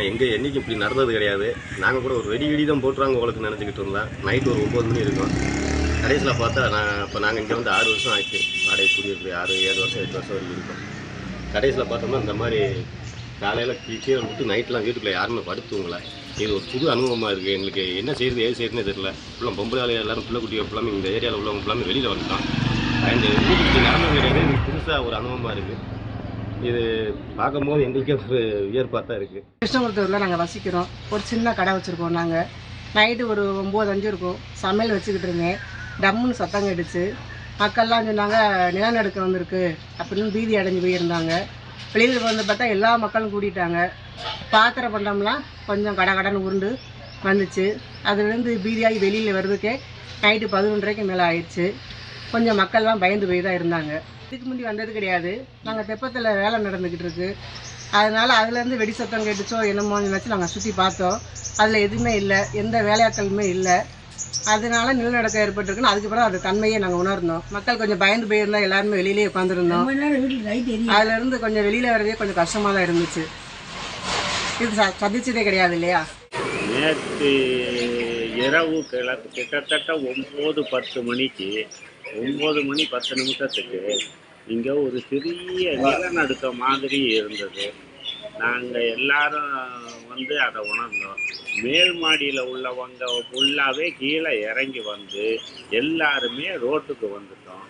எங்கள் என்னைக்கு இப்படி நடந்தது கிடையாது. நாங்கள் கூட ஒரு வெடி தான் போட்டுருவாங்க உங்களுக்கு நினச்சிக்கிட்டு இருந்தோம். நைட்டு ஒரு 9 மணி இருக்கும். கடைசியில் பார்த்தா இப்போ நாங்கள் இங்கே வந்து 6 வருஷம் ஆயிடுச்சு. வாடகை குடியிருக்கு 6, 7 வருஷம் 8 வருஷம் வரைக்கும் இருக்கும். கடைசியில் பார்த்தோம்னா இந்த மாதிரி காலையில் கீழே விட்டு நைட்லாம் வீட்டுக்குள்ளே யாருமே படுத்துவங்கள. இது ஒரு புது அனுபவமாக இருக்குது எங்களுக்கு. என்ன செய்யுது ஏது செய்யுதுன்னு தெரியல. ஃபுல்லாக பொம்பளை எல்லோரும் பிள்ளை குட்டியை ஃபுல்லாமே இந்த ஏரியாவில் உள்ளவங்க ஃபுல்லாமே வெளியில் வந்துட்டோம். அந்த வீட்டுக்கு நடந்தது கிடையாது. இது புதுசாக ஒரு அனுபவமாக இருக்குது. இது பார்க்கும்போது எங்களுக்கே ஒரு வியர்ப்பாக தான் இருக்குது. கிருஷ்ணபுரத்தூரில் நாங்கள் வசிக்கிறோம். ஒரு சின்ன கடை வச்சுருக்கோம். நாங்கள் நைட்டு ஒரு 9-5 இருக்கும். சமையல் வச்சுக்கிட்டு இருந்தேன். டம்முன்னு சத்தம் கேட்டுச்சு. மக்கள்லாம் சொன்னாங்க நிலநடுக்கம் வந்திருக்கு அப்படின்னு பீதி அடைஞ்சு போயிருந்தாங்க. வெளியில் வந்து பார்த்தா எல்லா மக்களும் கூட்டிட்டாங்க. பாத்திர பண்டம்லாம் கொஞ்சம் கடன்னு உருண்டு வந்துச்சு. அதுலேருந்து பீதியாகி வெளியில் வர்றதுக்கே நைட்டு 11:30க்கு மேலே ஆயிடுச்சு. கொஞ்சம் மக்கள்லாம் பயந்து போய் தான் இருந்தாங்க. இதுக்கு முன்னாடி வந்தது கிடையாது. நாங்கள் தெப்பத்தில் வேலை நடந்துக்கிட்டு இருக்கு. அதனால் அதுலேருந்து வெடி சத்தம் கேட்டுச்சோ என்னமோ நினச்சி நாங்கள் சுற்றி பார்த்தோம். அதில் எதுவுமே இல்லை, எந்த வேலையாட்களுமே இல்லை. அதனால நிலநடுக்கம் ஏற்பட்டுருக்குன்னு அதுக்கப்புறம் அது தன்மையை நாங்கள் உணர்ந்தோம். மக்கள் கொஞ்சம் பயந்து போயிருந்தோம். எல்லாருமே வெளியிலே உட்காந்துருந்தோம். அதுலேருந்து கொஞ்சம் வெளியில் வர்றதே கொஞ்சம் கஷ்டமாக தான் இருந்துச்சு. இது சந்திச்சதே கிடையாது இல்லையா? நேற்று இரவு கிட்டத்தட்ட 9-10 மணிக்கு 9 மணி 10 நிமிஷத்துக்கு இங்கே ஒரு சிறிய நிலநடுக்கம் மாதிரி இருந்தது. நாங்கள் எல்லாரும் வந்து அதை உணர்ந்தோம். மேல் மாடியில் உள்ளவங்க ஃபுல்லாகவே கீழே இறங்கி வந்து எல்லாருமே ரோட்டுக்கு வந்துட்டோம்.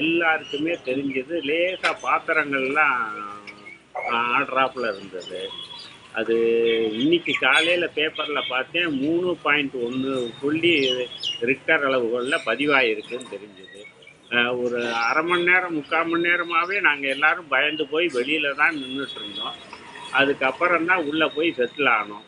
எல்லாருக்குமே தெரிஞ்சது லேசாக பாத்திரங்கள்லாம் ஆட்ராப்பில் இருந்தது. அது இன்னைக்கு காலையில் பேப்பரில் பார்த்தேன் 3.1 புள்ளி ரிக்டர் அளவுகளில் பதிவாயிருக்குன்னு தெரிஞ்சுது. ஒரு அரை மணி நேரம் 3/4 மணி நேரமாகவே நாங்கள் எல்லோரும் பயந்து போய் வெளியில் தான் நின்றுட்டு இருந்தோம். அதுக்கப்புறம் தான் உள்ளே போய் செட்டில் ஆனோம்.